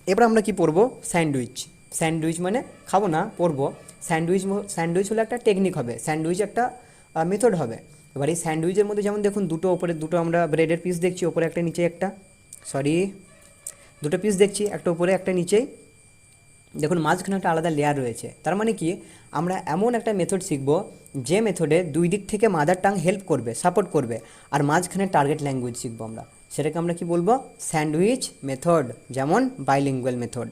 এবার আমরা কি পড়বো? স্যান্ডউইচ। স্যান্ডউইচ মানে খাবো না, পড়বো। স্যান্ডউইচ হলো একটা টেকনিক হবে, স্যান্ডউইচ একটা মেথড হবে। এবার এই স্যান্ডউইচের মধ্যে যেমন দেখুন দুটো ওপরে দুটো আমরা ব্রেডের পিস দেখছি, ওপরে একটা নিচে একটা, সরি দুটো পিস দেখছি, একটা উপরে একটা নিচেই। দেখুন মাঝখানে একটা আলাদা লেয়ার রয়েছে। তার মানে কি, আমরা এমন একটা মেথড শিখব যে মেথডে দুই দিক থেকে মাদার টাং হেল্প করবে, সাপোর্ট করবে, আর মাঝখানে টার্গেট ল্যাঙ্গুয়েজ শিখবো আমরা। সেটাকে আমরা কি বলবো? Sandwich method. যেমন বাইলিঙ্গুয়াল মেথড।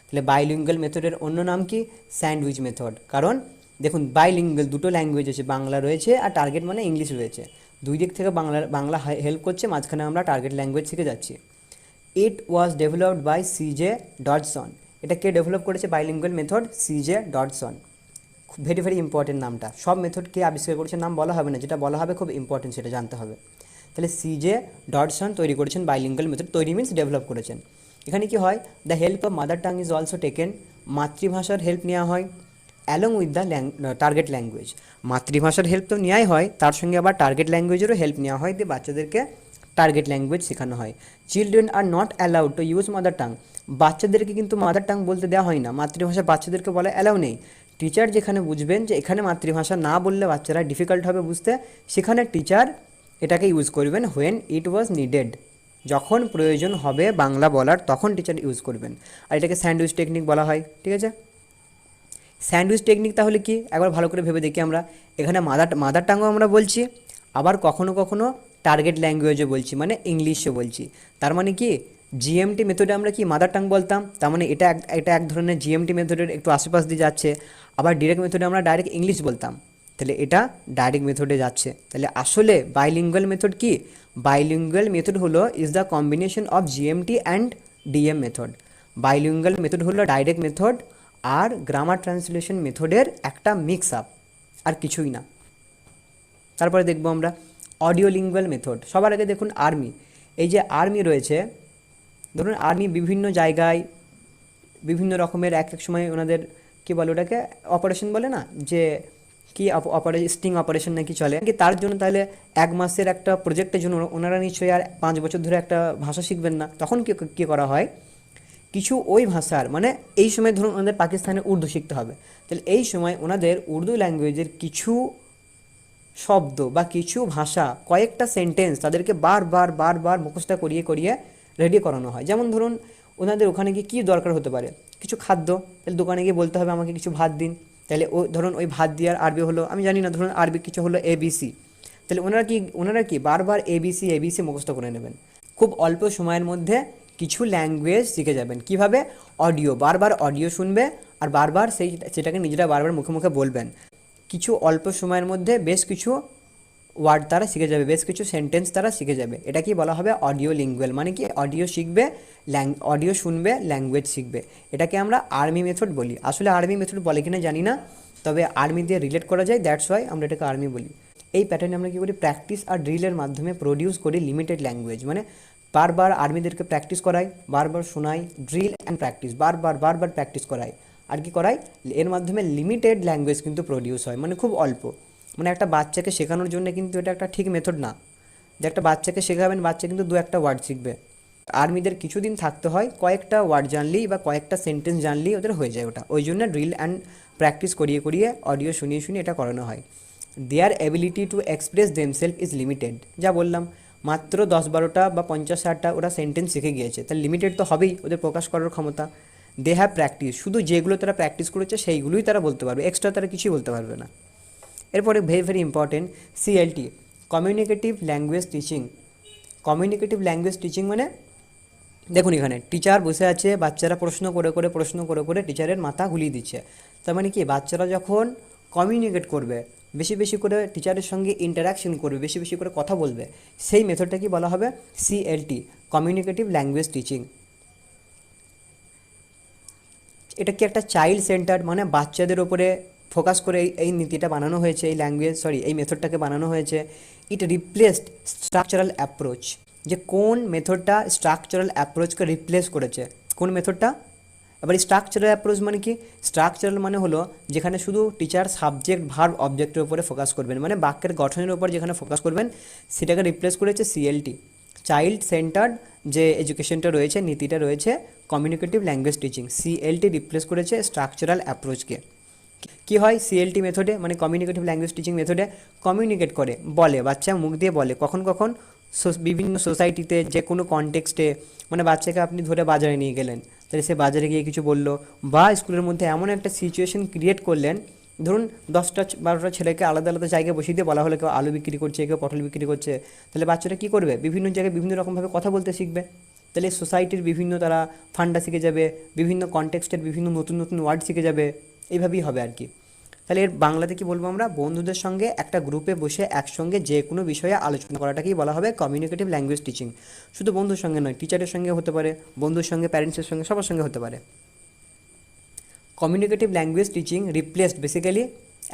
তাহলে বাইলিঙ্গুয়াল মেথডের অন্য নাম কি? Sandwich method. কারণ দেখুন বাইলিঙ্গুয়াল দুটো ল্যাঙ্গুয়েজ আছে, বাংলা রয়েছে আর টার্গেট মানে ইংলিশ রয়েছে। দুই দিক থেকে বাংলা হেল্প করছে, মাঝখানে আমরা টার্গেট ল্যাঙ্গুয়েজ শিখে যাচ্ছি। ইট ওয়াজ ডেভেলপড বাই সিজে ডডসন। এটা কে ডেভেলপ করেছে? বাইলিঙ্গুয়াল মেথড, সিজে ডডসন। ভেরি ভেরি ইম্পর্টেন্ট নামটা। সব মেথড কে আবিষ্কার করেছে নাম বলা হবে না, যেটা বলা হবে খুব ইম্পর্টেন্ট সেটা জানতে হবে। তাহলে সিজে ডডসন তৈরি করেছেন বাইলিঙ্গুয়াল মেথড। তৈরি মিন্স ডেভেলপ করেছেন। এখানে কি হয়? The help of mother tongue is also taken. মাতৃভাষার হেল্প নেওয়া হয় along with the target language. মাতৃভাষার হেল্প তো নেওয়াই হয়, তার সঙ্গে আবার টার্গেট ল্যাঙ্গুয়েজেরও হেল্প নেওয়া হয়, দিয়ে বাচ্চাদেরকে টার্গেট ল্যাঙ্গুয়েজ শেখানো হয়। Children are not allowed to use mother tongue. বাচ্চাদেরকে কিন্তু মাদার টাং বলতে দেওয়া হয় না, মাতৃভাষা বাচ্চাদেরকে বলা অ্যালাউ নেই। টিচার যেখানে বুঝবেন যে এখানে মাতৃভাষা না বললে বাচ্চারা ডিফিকাল্ট হবে বুঝতে, সেখানে টিচার এটাকে ইউজ করবেন হোয়েন ইট ওয়াজ নিডেড। যখন প্রয়োজন হবে বাংলা বলার তখন টিচার ইউজ করবেন। আর এটাকে স্যান্ডউইচ টেকনিক বলা হয়। ঠিক আছে, স্যান্ডউইচ টেকনিক তাহলে কি একবার ভালো করে ভেবে দেখি আমরা। এখানে মাদার টাঙ্গও আমরা বলছি, আবার কখনো কখনো টার্গেট ল্যাঙ্গুয়েজও বলছি, মানে ইংলিশও বলছি। তার মানে কি, জিএমটি মেথডে আমরা কি মাদার টাং বলতাম, তার মানে এটা এক ধরনের জিএমটি মেথডের একটু আশেপাশ দিয়ে যাচ্ছে। আবার ডিরেক্ট মেথডে আমরা ডাইরেক্ট ইংলিশ বলতাম, তাহলে এটা ডাইরেক্ট মেথডে যাচ্ছে। তাহলে আসলে বাইলিঙ্গুয়াল মেথড কি? বাইলিঙ্গুয়াল মেথড হলো is the combination of GMT and DM method. Bilingual method হলো ডাইরেক্ট মেথড আর গ্রামার ট্রান্সলেশন মেথডের একটা মিক্স আপ, আর কিছুই না। তারপরে দেখবো আমরা অডিও লিঙ্গুয়াল মেথড। সবার আগে দেখুন আর্মি। এই যে আর্মি রয়েছে, ধরুন আর্মি বিভিন্ন জায়গায় বিভিন্ন রকমের এক এক সময় ওনাদের কী বলে ওটাকে, অপারেশন বলে না, যে কি স্টিং অপারেশন নাকি চলে কি, তার জন্য তাহলে এক মাসের একটা প্রজেক্টের জন্য ওনারা নিশ্চয়ই আর 5 বছর ধরে একটা ভাষা শিখবেন না। তখন কী করা হয়, কিছু ওই ভাষার মানে এই সময় ধরুন ওনাদের পাকিস্তানে উর্দু শিখতে হবে, তাহলে এই সময় ওনাদের উর্দু ল্যাঙ্গুয়েজের কিছু শব্দ বা কিছু ভাষা, কয়েকটা সেন্টেন্স তাদেরকে বারবার বারবার মুখস্থ করিয়ে করিয়ে রেডি করানো হয়। যেমন ধরুন ওনাদের ওখানে গিয়ে কী দরকার হতে পারে, কিছু খাদ্য, তাহলে দোকানে গিয়ে বলতে হবে আমাকে কিছু ভাত দিন। তাহলে ধরুন ওই ভাত দেওয়ার আরবি হলো, আমি জানি না, ধরুন আরবি কিছু হলো এবিসি, তাহলে ওনারা কি বারবার এবিসি এবিসি মুখস্থ করে নেবেন। খুব অল্প সময়ের মধ্যে কিছু ল্যাঙ্গুয়েজ শিখে যাবেন। কিভাবে? অডিও, বারবার অডিও শুনবে আর বারবার সেটাকে নিজেরা বারবার মুখে মুখে বলবেন। কিছু অল্প সময়ের মধ্যে বেশ কিছু ওয়ার্ড তারা শিখে যাবে, বেশ কিছু সেন্টেন্স তারা শিখে যাবে। এটা কি বলা হবে? Audio lingual. মানে কি, অডিও শিখবে, অডিও শুনবে, ল্যাঙ্গুয়েজ শিখবে। এটাকে আমরা আর্মি মেথড বলি। আসলে আর্মি মেথড বলে কিনা জানি না, তবে আর্মি দিয়ে রিলেট করা যায়, দ্যাটস ওয়াই আমরা এটাকে আর্মি বলি। এই প্যাটার্নে আমরা কী করি, প্র্যাকটিস আর ড্রিলের মাধ্যমে প্রডিউস করি লিমিটেড ল্যাঙ্গুয়েজ। মানে বারবার আর্মিদেরকে প্র্যাকটিস করাই, বারবার শোনাই, ড্রিল অ্যান্ড প্র্যাকটিস, বারবার বারবার প্র্যাকটিস করাই। আর কি করাই, এর মাধ্যমে লিমিটেড ল্যাঙ্গুয়েজ কিন্তু প্রডিউস হয়, মানে খুব অল্প। মানে একটা বাচ্চাকে শেখানোর জন্য কিন্তু এটা একটা ঠিক মেথড না, যে একটা বাচ্চাকে শেখাবেন, বাচ্চা কিন্তু 2-1 ওয়ার্ড শিখবে। আর্মিদের কিছুদিন থাকতে হয়, কয়েকটা ওয়ার্ড জানলেই বা কয়েকটা সেন্টেন্স জানলেই ওদের হয়ে যায় ওটা। ওই জন্য ড্রিল অ্যান্ড প্র্যাকটিস করিয়ে করিয়ে অডিও শুনিয়ে শুনিয়ে এটা করানো হয়। Their ability to express themselves is limited. যা বললাম, মাত্র 10-12টা বা 50-60টা ওরা সেন্টেন্স শিখে গিয়েছে, তাহলে লিমিটেড তো হবেই ওদের প্রকাশ করার ক্ষমতা। দে হ্যাভ প্র্যাকটিস, শুধু যেগুলো তারা প্র্যাকটিস করেছে সেইগুলোই তারা বলতে পারবে, এক্সট্রা তারা কিছুই বলতে পারবে না। এরপরে very very important CLT, communicative language teaching. Communicative language teaching মানে দেখুন এখানে টিচার বসে আছে, বাচ্চারা প্রশ্ন করে করে টিচারের মাথা গুলিয়ে দিচ্ছে। তার মানে কি, বাচ্চারা যখন কমিউনিকেট করবে, বেশি বেশি করে টিচারের সঙ্গে ইন্টারাকশন করবে, বেশি বেশি করে কথা বলবে, সেই মেথডটা কি বলা হবে? CLT, communicative language teaching. এটা কি একটা চাইল্ড সেন্টার, মানে বাচ্চাদের ওপরে ফোকাস করে এই নীতিটা বানানো হয়েছে, এই মেথডটাকে বানানো হয়েছে। ইট রিপ্লেসড স্ট্রাকচারাল অ্যাপ্রোচ। যে কোন মেথডটা স্ট্রাকচারাল অ্যাপ্রোচকে রিপ্লেস করেছে, কোন মেথডটা? এবার স্ট্রাকচারাল অ্যাপ্রোচ মানে কি? স্ট্রাকচারাল মানে হলো যেখানে শুধু টিচার সাবজেক্ট ভার্ব অবজেক্টের উপরে ফোকাস করবেন, মানে বাক্যের গঠনের উপর যেখানে ফোকাস করবেন, সেটাকে রিপ্লেস করেছে সিএলটি, চাইল্ড সেন্টার্ড যে এডুকেশনটা রয়েছে, নীতিটা রয়েছে, communicative language teaching CLT replace করেছে স্ট্রাকচারাল অ্যাপ্রোচকে। কি হয় সিএলটি মেথডে, মানে কমিউনিকেটিভ ল্যাঙ্গুয়েজ টিচিং মেথডে কমিউনিকেট করে, বলে, বাচ্চা মুখ দিয়ে বলে, কখন কখন বিভিন্ন সোসাইটিতে যে কোনো কনটেক্সটে, মানে বাচ্চাকে আপনি ধরে বাজারে নিয়ে গেলেন, তাহলে সে বাজারে গিয়ে কিছু বললো, বা স্কুলের মধ্যে এমন একটা সিচুয়েশন ক্রিয়েট করলেন, ধরুন 10টা 12টা ছেলেকে আলাদা আলাদা জায়গায় বসিয়ে দিয়ে বলা হলো কেউ আলু বিক্রি করছে, কেউ পটল বিক্রি করছে, তাহলে বাচ্চারা কী করবে, বিভিন্ন জায়গায় বিভিন্ন রকমভাবে কথা বলতে শিখবে। তাহলে সোসাইটির বিভিন্ন তারা ফান্ডা শিখে যাবে, বিভিন্ন কনটেক্সটের বিভিন্ন নতুন নতুন ওয়ার্ড শিখে যাবে, এইভাবেই হবে আর কি। তাহলে এর বাংলাতে কি বলবো আমরা, বন্ধুদের সঙ্গে একটা গ্রুপে বসে একসঙ্গে যে কোনো বিষয়ে আলোচনা করাটাকেই বলা হবে কমিউনিকেটিভ ল্যাঙ্গুয়েজ টিচিং। শুধু বন্ধুর সঙ্গে নয়, টিচারের সঙ্গে হতে পারে, বন্ধুর সঙ্গে, প্যারেন্টসের সঙ্গে, সবার সঙ্গে হতে পারে। Communicative language teaching replaced, basically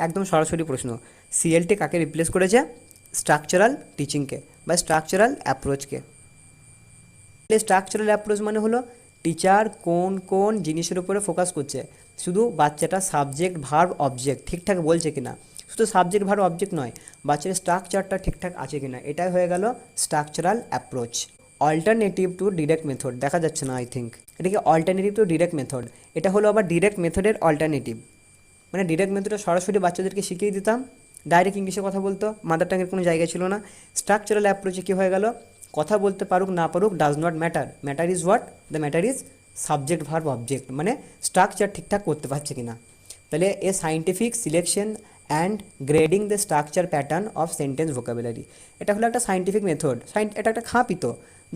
একদম সরাসরি প্রশ্ন, সিএলটি কাকে রিপ্লেস করেছে, স্ট্রাকচারাল টিচিংকে বা স্ট্রাকচারাল অ্যাপ্রোচকে। স্ট্রাকচারাল অ্যাপ্রোচ মানে হলো টিচার কোন কোন জিনিসের উপরে ফোকাস করছে, শুধু বাচ্চাটা সাবজেক্ট ভার্ব অবজেক্ট ঠিকঠাক বলছে কিনা, শুধু সাবজেক্ট ভার্ব অবজেক্ট নয়, বাচ্চার স্ট্রাকচারটা ঠিকঠাক আছে কিনা, এটাই হয়ে গেল structural approach. Alternative to direct method, দেখা যাচ্ছে না আই থিঙ্ক, এটাকে অল্টারনেটিভ টু ডিরেক্ট মেথড, এটা হলো আবার ডিরেক্ট মেথডের অল্টারনেটিভ। মানে ডিরেক্ট মেথডে সরাসরি বাচ্চাদেরকে শিখিয়ে দিতাম, ডাইরেক্ট ইংলিশে কথা বলতো, মাদার টাঙের কোনো জায়গা ছিল না। স্ট্রাকচারাল অ্যাপ্রোচে কী হয়ে গেল, কথা বলতে পারুক না পারুক does not matter, matter is what, the matter is subject verb object, মানে স্ট্রাকচার ঠিকঠাক করতে পারছে কিনা। তাহলে a scientific selection and grading the structure pattern of sentence vocabulary, এটা হলো একটা সাইন্টিফিক মেথড। এটা একটা খাঁপিত,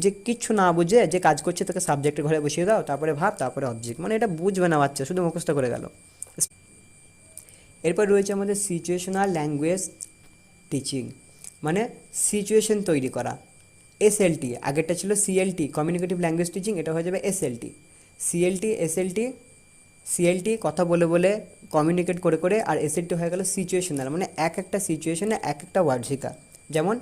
যে কিচ্ছু না বুঝে যে কাজ করছে তাকে সাবজেক্টের ঘরে বসিয়ে দাও, তারপরে ভাব, তারপরে অবজেক্ট, মানে এটা বুঝবে না বাচ্চা, শুধু মুখস্থ করে গেল। এরপর রয়েছে আমাদের সিচুয়েশনাল ল্যাঙ্গুয়েজ টিচিং, মানে সিচুয়েশন তৈরি করা। এসএলটি, আগেরটা ছিল সিএলটি কমিউনিকেটিভ ল্যাঙ্গুয়েজ টিচিং, এটা হয়ে যাবে এসএলটি। সিএলটি এসএলটি, সিএলটি কথা বলে বলে কমিউনিকেট করে করে, আর এসএলটি হয়ে গেল সিচুয়েশনাল, মানে এক একটা সিচুয়েশনে এক একটা ওয়ার্ড শেখা। যেমন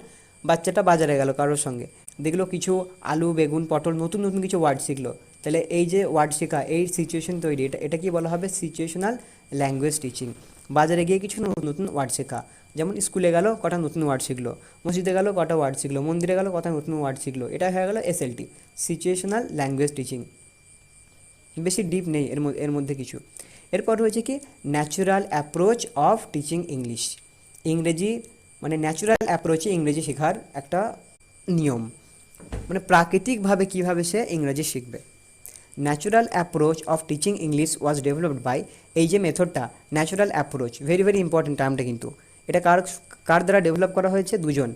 বাচ্চাটা বাজারে গেল কারোর সঙ্গে, দেখলো কিছু আলু বেগুন পটল নতুন নতুন কিছু ওয়ার্ড শিখলো, তাহলে এই যে ওয়ার্ড শেখা, এই সিচুয়েশন তৈরি, এটা কি বলা হবে সিচুয়েশনাল ল্যাঙ্গুয়েজ টিচিং। বাজারে গিয়ে কিছু নতুন নতুন ওয়ার্ড শেখা, যেমন স্কুলে গেল কটা নতুন ওয়ার্ড শিখলো, মসজিদে গেল কটা ওয়ার্ড শিখলো, মন্দিরে গেল কটা নতুন ওয়ার্ড শিখলো, এটা হয়ে গেল এসএলটি সিচুয়েশনাল ল্যাঙ্গুয়েজ টিচিং। বেশি ডিপ নেই এর মধ্যে কিছু। এরপর রয়েছে কি natural approach of teaching English, ইংরেজি, মানে ন্যাচুরাল অ্যাপ্রোচে ইংরেজি শেখার একটা নিয়ম, মানে প্রাকৃতিকভাবে কীভাবে সে ইংরেজি শিখবে। Natural approach of teaching English was developed by, এই যে মেথডটা natural approach, very very important টার্মটা কিন্তু, এটা কার দ্বারা ডেভেলপ করা হয়েছে, দুজন,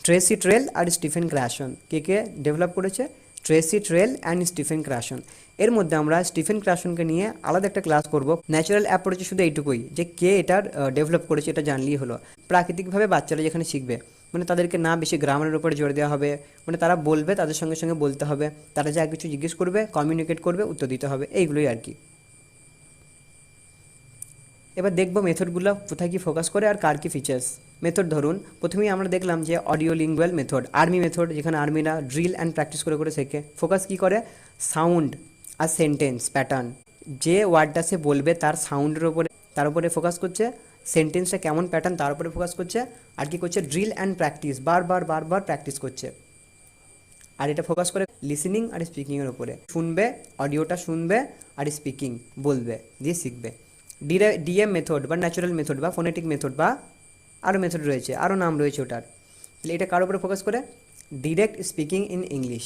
ট্রেসি ট্রেল আর স্টিফেন ক্র্যাশন। কে ডেভেলপ করেছে, Tracy Terrell and Stephen Krashen. এর মধ্যে আমরা স্টিফেন ক্র্যাশনকে নিয়ে আলাদা একটা ক্লাস করব। ন্যাচারাল অ্যাপ্রোচে শুধু এইটুকুই, যে কে এটার ডেভেলপ করেছে এটা জানলেই হলো। প্রাকৃতিকভাবে বাচ্চারা যেখানে শিখবে, মানে তাদেরকে না বেশি গ্রামারের উপরে জোর দেওয়া হবে, মানে তারা বলবে তাদের সঙ্গে সঙ্গে বলতে হবে, তারা যা কিছু জিজ্ঞেস করবে কমিউনিকেট করবে উত্তর দিতে হবে, এইগুলোই আর কি। এবার দেখবো মেথডগুলো কোথায় কি ফোকাস করে আর কার কি ফিচার্স। মেথড ধরুন প্রথমেই আমরা দেখলাম যে audio lingual method, army method, যেখানে আর্মিরা ড্রিল অ্যান্ড প্র্যাকটিস করে করে শেখে। ফোকাস কি করে, সাউন্ড আর সেন্টেন্স প্যাটার্ন, যে ওয়ার্ডটা সে বলবে তার সাউন্ডের ওপরে, তার উপরে ফোকাস করছে, সেন্টেন্সটা কেমন প্যাটার্ন তার উপরে ফোকাস করছে, আর কি করছে ড্রিল অ্যান্ড প্র্যাকটিস, বারবার প্র্যাকটিস করছে। আর এটা ফোকাস করে লিসেনিং আর স্পিকিংয়ের উপরে, শুনবে, অডিওটা শুনবে আর স্পিকিং বলবে, দিয়ে শিখবে। ডিএম মেথড বা ন্যাচুরাল মেথড বা ফোনেটিক মেথড বা আরও মেথড রয়েছে, আরও নাম রয়েছে ওটার। তাহলে এটা কার উপরে ফোকাস করে, direct speaking in English,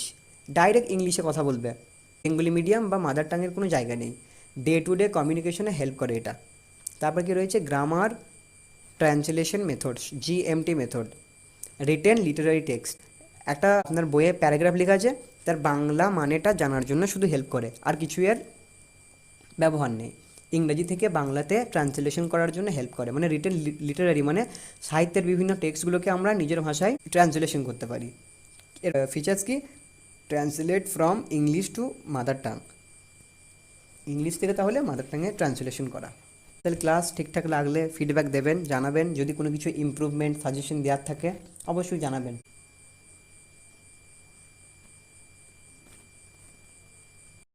direct ইংলিশে কথা বলবে, বেঙ্গলি মিডিয়াম বা মাদার টাঙের কোনো জায়গা নেই, ডে টু ডে কমিউনিকেশনে হেল্প করে এটা। তারপর কি রয়েছে grammar translation methods, GMT method, written Literary text, একটা আপনার বইয়ে প্যারাগ্রাফ লেখা আছে, তার বাংলা মানেটা জানার জন্য শুধু হেল্প করে, আর কিছু এর ব্যবহার নেই। ইংরেজি থেকে বাংলাতে ট্রান্সলেশন করার জন্য হেল্প করে, মানে রিটেন লিটারারি, মানে সাহিত্যের বিভিন্ন টেক্সটগুলোকে আমরা নিজের ভাষায় ট্রান্সলেশন করতে পারি। এর ফিচার্স কি, translate from English to mother tongue, English থেকে তাহলে মাদার টাঙে ট্রান্সলেশন করা। তাহলে ক্লাস ঠিকঠাক লাগলে ফিডব্যাক দেবেন, জানাবেন, যদি কোনো কিছু ইমপ্রুভমেন্ট সাজেশন দেওয়ার থাকে অবশ্যই জানাবেন।